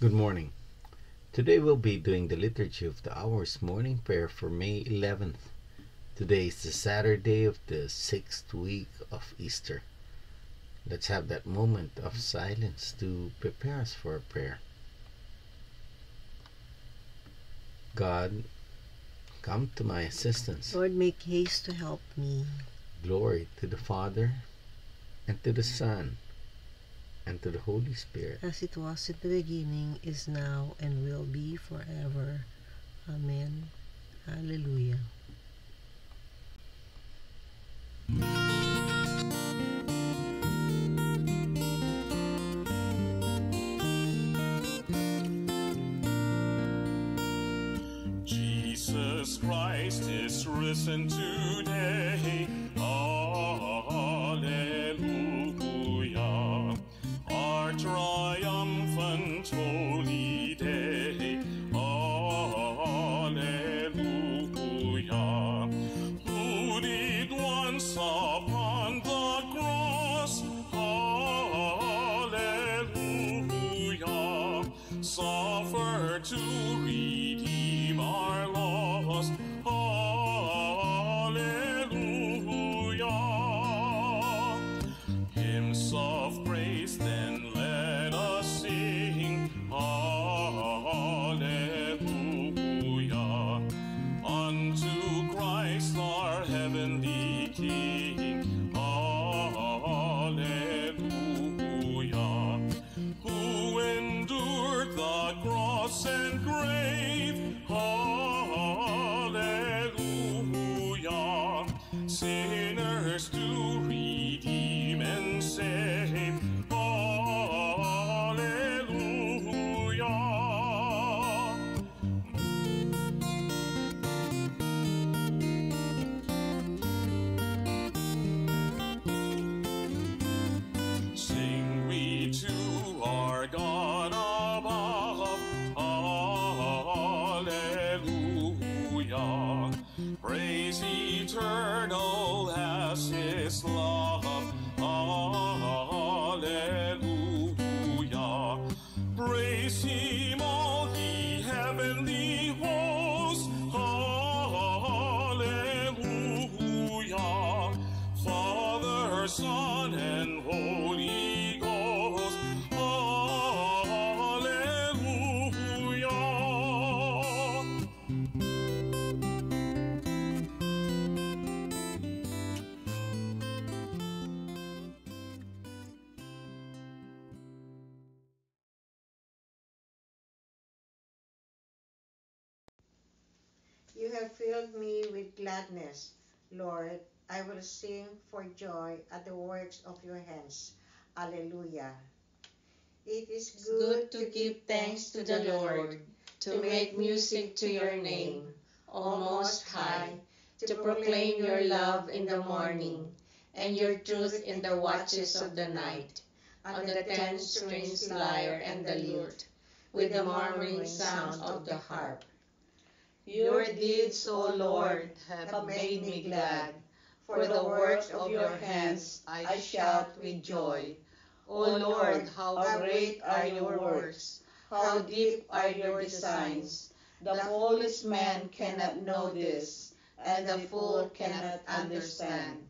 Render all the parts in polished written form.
Good morning. Today we'll be doing the Liturgy of the Hours morning prayer for May 11th. Today is the Saturday of the 6th week of Easter. Let's have that moment of silence to prepare us for a prayer. God, come to my assistance. Lord, make haste to help me. Glory to the Father, and to the Son, and to the Holy Spirit. As it was in the beginning, is now, and will be forever. Amen. Hallelujah. Jesus Christ is risen today. Alleluia. Our triumphant holy day. Alleluia. Who did once upon the cross, hallelujah, suffer to redeem our loss, hallelujah. Hymns of praise then let us sing, hallelujah, unto Christ our heavenly King, hallelujah, who endured the cross and grave, hallelujah, sinners to redeem and save, hallelujah. Sing we to our God above, hallelujah. Praise eternal as His love, hallelujah. Praise Him all ye heavenly hosts, hallelujah. Father, Son, and Holy Ghost, hallelujah. You have filled me with gladness, Lord. I will sing for joy at the works of your hands. Alleluia. It is Good to give thanks to the Lord, to make music to your name, O Most High, to proclaim your love in the morning, and your truth in the watches of the night, on the 10-stringed lyre and the lute, with the murmuring sound of the harp. Your deeds, O Lord, have made me glad. For the work of your hands I shout with joy. O Lord, how great are your works! How deep are your designs! The foolish man cannot know this, and the fool cannot understand.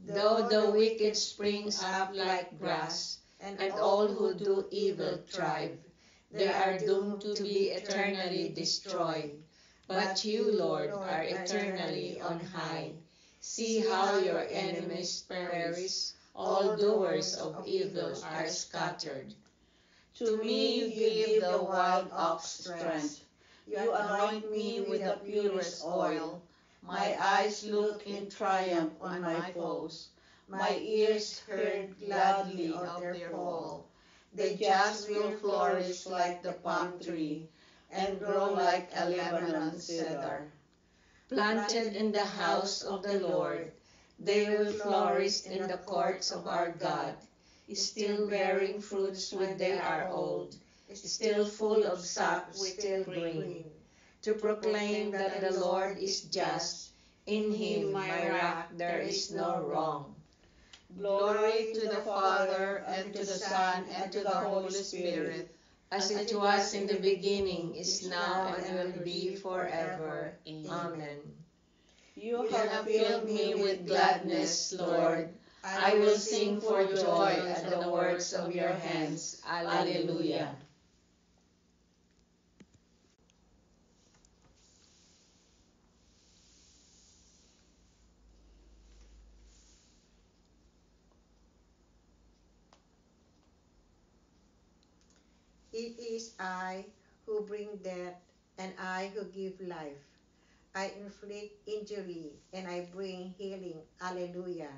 Though the wicked springs up like grass, and all who do evil thrive, they are doomed to be eternally destroyed. But you, Lord, are eternally on high. See how your enemies perish, all doers of evil are scattered. To me you give the wild ox strength. You anoint me with the purest oil. My eyes look in triumph on my foes. My ears heard gladly of their fall. The just will flourish like the palm tree, and grow like a Lebanon cedar. Planted in the house of the Lord, they will flourish in the courts of our God, still bearing fruits when they are old, still full of sap, still green, to proclaim that the Lord is just. In Him, my rock, there is no wrong. Glory to the Father, and to the Son, and to the Holy Spirit, as it was in the beginning, is now, and will be forever. Amen. You have filled me with gladness, Lord. I will sing for joy at the works of your hands. Alleluia. It is I who bring death, and I who give life. I inflict injury, and I bring healing. Alleluia.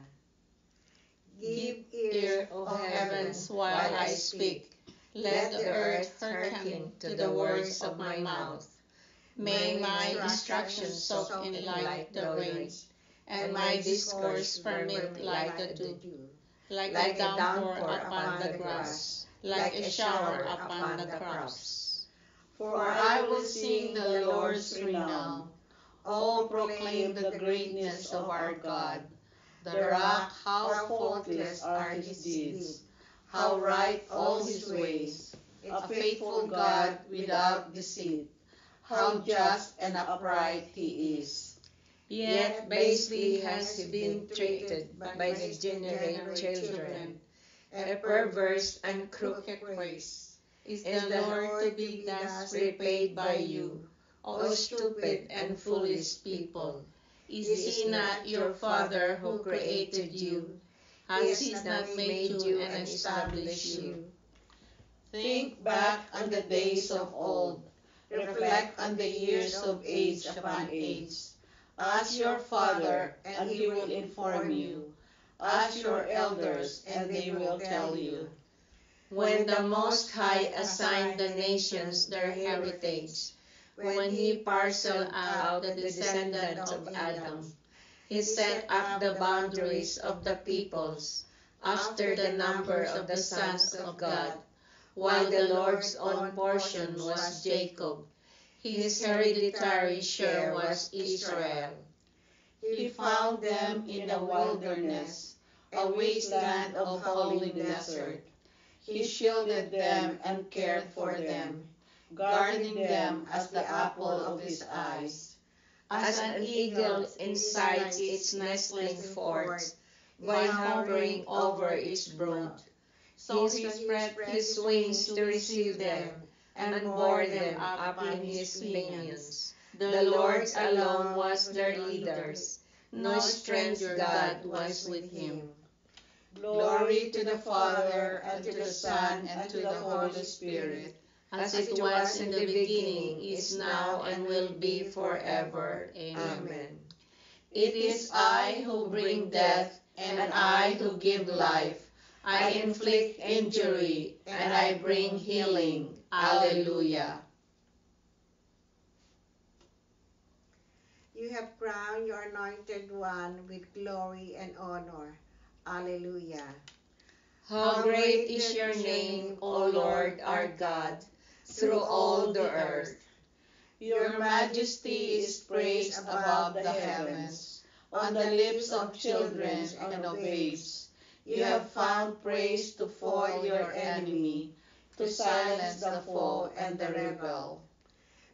Give ear, O heavens, while I speak. Let the earth hearken to the words of my mouth. May my instructions soak in like the rain, and my discourse permit like the dew, like a downpour upon the grass, like a shower upon the crops. For I will sing the Lord's renown. Oh, proclaim the greatness of our God. The rock, how faultless are his deeds, how right all his ways, a faithful God without deceit, how just and upright he is. Yet basely has he been treated by the degenerate children, a perverse and crooked race. Is the Lord to be thus repaid by you, O stupid and foolish people? Is he not your Father who created you? Has he not made you and established you? Think back on the days of old. Reflect on the years of age upon age. Ask your father, and he will inform you. Ask your elders, and they will tell you. When the Most High assigned the nations their heritage, when he parceled out the descendants of Adam, he set up the boundaries of the peoples after the number of the sons of God, while the Lord's own portion was Jacob. His hereditary share was Israel. He found them in the wilderness, a wasteland of falling desert. He shielded them and cared for them, guarding them as the apple of his eyes. As an eagle inside its nestling fort, by hovering over its brood, so he spread his wings to receive them, and bore them up in his pinions. The Lord alone was their leader, no strange God was with him. Glory to the Father, and to the Son, and to the Holy Spirit, as it was in the beginning, is now, and will be forever. Amen. It is I who bring death, and I who give life. I inflict injury, and I bring healing. Alleluia. You have crowned your anointed one with glory and honor. Alleluia. How great is your name, O Lord our God, through all the earth. Your majesty is praised above the heavens, on the lips of children and of babes. You have found praise to foil your enemy, to silence the foe and the rebel.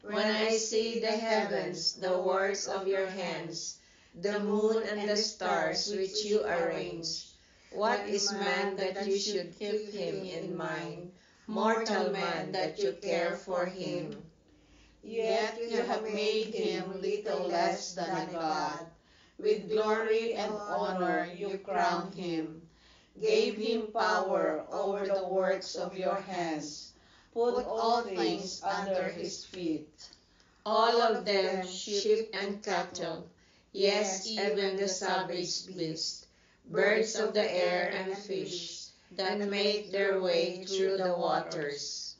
When I see the heavens, the works of your hands, the moon and the stars which you arrange, what is man that you should keep him in mind, mortal man that you care for him? Yet you have made him little less than a god. With glory and honor you crowned him, gave him power over the works of your hands, put all things under his feet. All of them, sheep and cattle, yes, even the savage beast, birds of the air and fish, that make their way through the waters.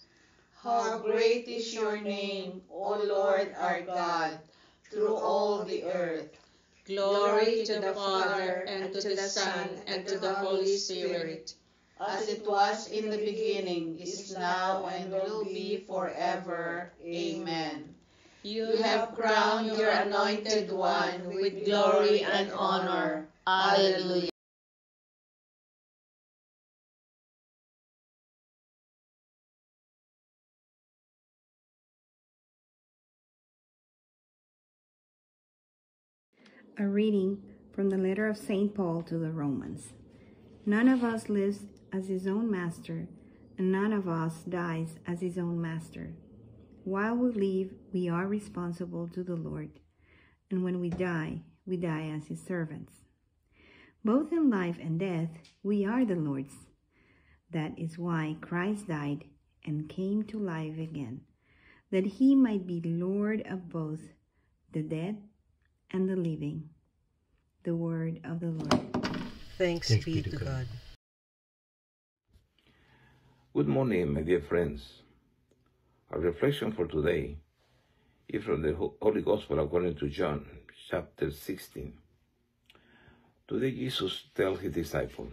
How great is your name, O Lord our God, through all the earth. Glory to the Father, and to the Son, and to the Holy Spirit, as it was in the beginning, is now, and will be forever. Amen. You have crowned your anointed one with glory and honor. Alleluia. A reading from the letter of St. Paul to the Romans. None of us lives as his own master, and none of us dies as his own master. While we live, we are responsible to the Lord, and when we die as his servants. Both in life and death, we are the Lord's. That is why Christ died and came to life again, that he might be Lord of both the dead and the living. The word of the Lord. Thanks be to God. Good morning, my dear friends. Our reflection for today is from the Holy Gospel according to John, chapter 16. Today Jesus tells his disciples,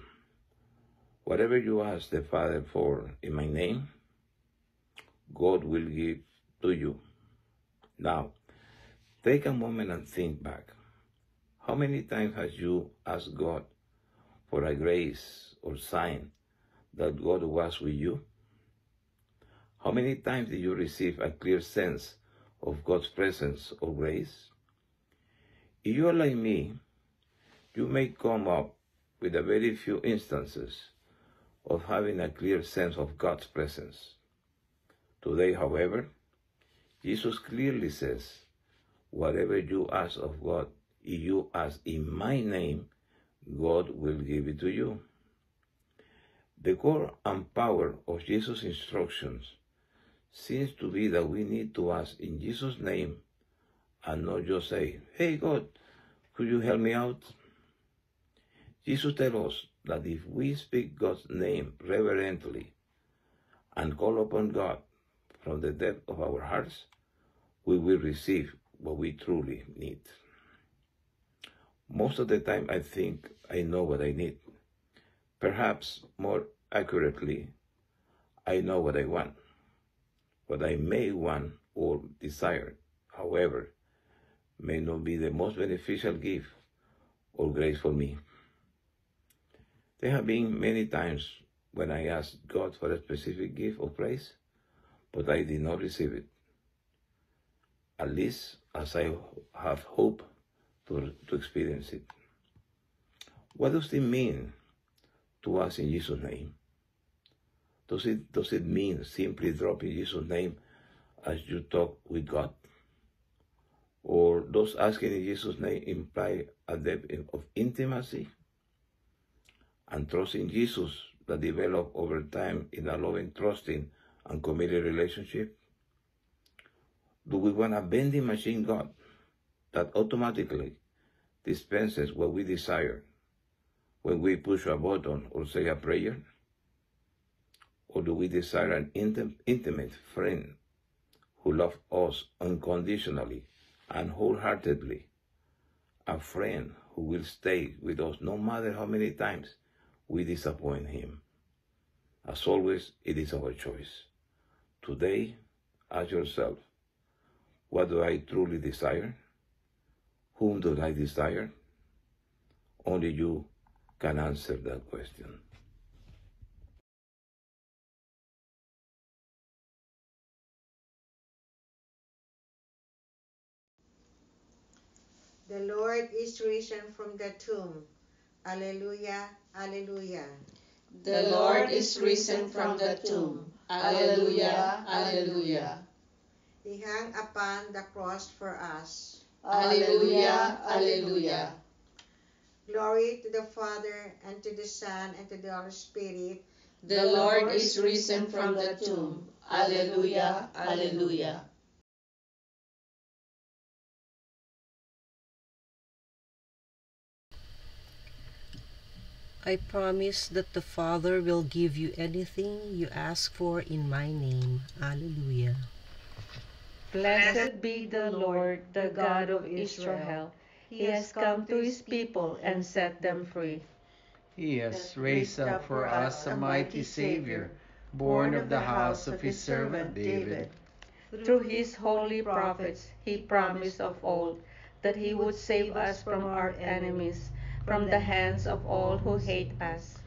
whatever you ask the Father for in my name, God will give to you. Now, take a moment and think back. How many times have you asked God for a grace or sign that God was with you? How many times did you receive a clear sense of God's presence or grace? If you are like me, you may come up with a very few instances of having a clear sense of God's presence. Today, however, Jesus clearly says, whatever you ask of God, if you ask in my name, God will give it to you. The core and power of Jesus' instructions seems to be that we need to ask in Jesus' name and not just say, hey God, could you help me out? Jesus tells us that if we speak God's name reverently and call upon God from the depth of our hearts, we will receive what we truly need. Most of the time, I think I know what I need. Perhaps more accurately, I know what I want. What I may want or desire, however, may not be the most beneficial gift or grace for me. There have been many times when I asked God for a specific gift or praise, but I did not receive it, at least as I have hoped to experience it. What does it mean to ask in Jesus' name? Does it mean simply dropping Jesus' name as you talk with God? Or does asking in Jesus' name imply a depth of intimacy and trust in Jesus that develop over time in a loving, trusting, and committed relationship? Do we want a vending machine God that automatically dispenses what we desire when we push a button or say a prayer? Or do we desire an intimate friend who loves us unconditionally and wholeheartedly? A friend who will stay with us no matter how many times we disappoint him. As always, it is our choice. Today, ask yourself, what do I truly desire? Whom do I desire? Only you can answer that question. The Lord is risen from the tomb. Alleluia, alleluia. The Lord is risen from the tomb. Alleluia, alleluia. He hung upon the cross for us. Alleluia, alleluia. Glory to the Father, and to the Son, and to the Holy Spirit. The Lord is risen from the tomb. Alleluia, alleluia. I promise that the Father will give you anything you ask for in my name. Alleluia. Blessed be the Lord, the God of Israel. He has come to his people and set them free. He has raised up for us a mighty Savior, born of the house of his servant David. Through his holy prophets, he promised of old that he would save us from our enemies, from the hands of all who hate us.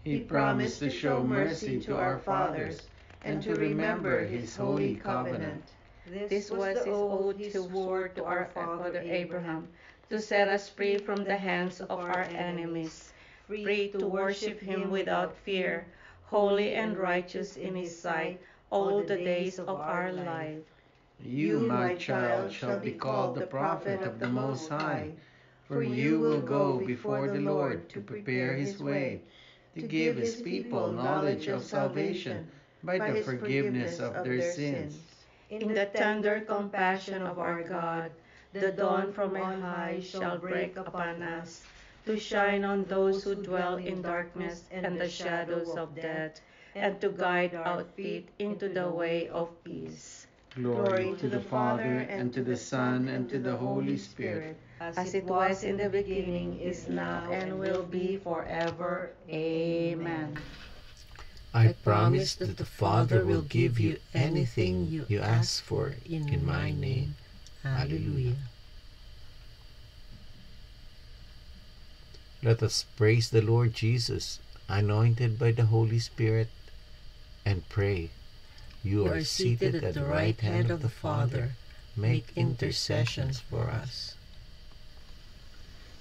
He promised to show mercy to our fathers and to remember his holy covenant. This was the oath he swore to our father Abraham, to set us free from the hands of our enemies, free to worship Him without fear, holy and righteous in His sight all the days of our life. You, my child, shall be called the prophet of the Most High, for you will go before the Lord to prepare His way, to give His people knowledge of salvation by the forgiveness of their sins. In the tender compassion of our God, the dawn from on high shall break upon us, to shine on those who dwell in darkness and the shadows of death, and to guide our feet into the way of peace. Glory to the Father, and to the Son, and to the Holy Spirit, as it was in the beginning, is now, and will be forever. Amen. I promise that the Father will give you anything you ask for in my name. Hallelujah. Let us praise the Lord Jesus, anointed by the Holy Spirit, and pray. You are seated at the right hand of the Father. Make intercessions for us.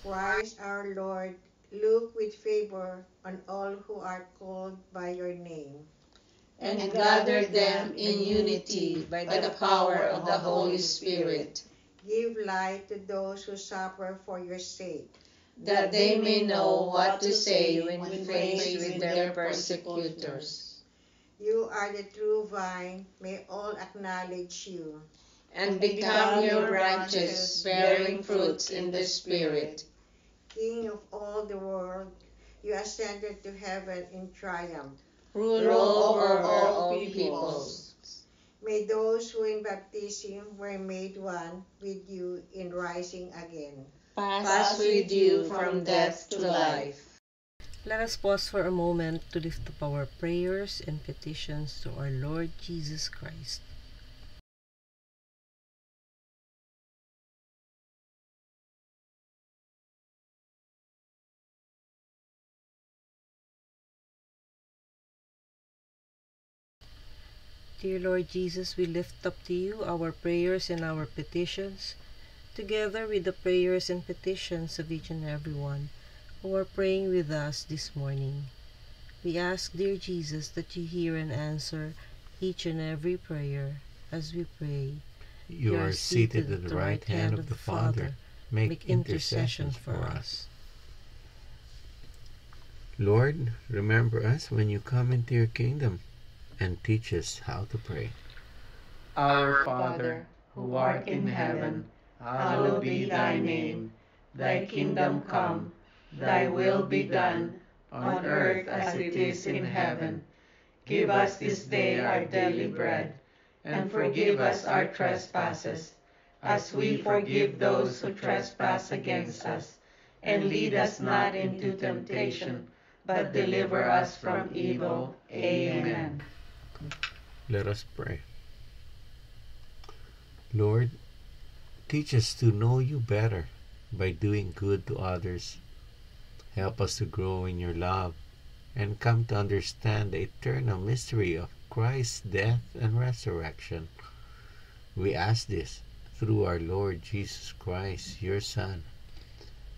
Christ our Lord, look with favor on all who are called by your name, and gather them in unity by the power of the Holy Spirit. Give light to those who suffer for your sake, that they may know what to say when faced with their persecutors. You are the true vine, may all acknowledge you, and become your branches, bearing fruits in the Spirit. King of all the world, you ascended to heaven in triumph. Rule over all peoples. May those who in baptism were made one with you in rising again pass with you from death to life. Let us pause for a moment to lift up our prayers and petitions to our Lord Jesus Christ. Dear Lord Jesus, we lift up to you our prayers and our petitions, together with the prayers and petitions of each and every one who are praying with us this morning. We ask, dear Jesus, that you hear and answer each and every prayer as we pray. You are seated at the right hand of the Father. Make intercessions for us. Lord, remember us when you come into your kingdom, and teach us how to pray. Our Father, who art in heaven, hallowed be thy name. Thy kingdom come, thy will be done, on earth as it is in heaven. Give us this day our daily bread, and forgive us our trespasses, as we forgive those who trespass against us. And lead us not into temptation, but deliver us from evil. Amen. Let us pray. Lord, teach us to know you better by doing good to others. Help us to grow in your love and come to understand the eternal mystery of Christ's death and resurrection. We ask this through our Lord Jesus Christ, your Son,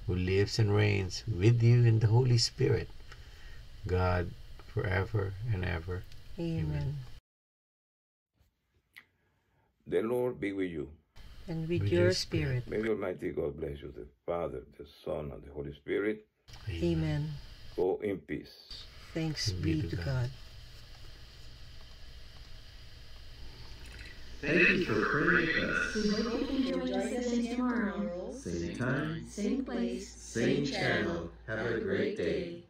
who lives and reigns with you in the Holy Spirit, God, forever and ever. Amen. The Lord be with you. And with your spirit. May the Almighty God bless you, the Father, the Son, and the Holy Spirit. Amen. Go in peace. Thanks be to God. Thank you for praying with us. We hope you can join us again tomorrow. Same time, Same place, same channel. Have a great day.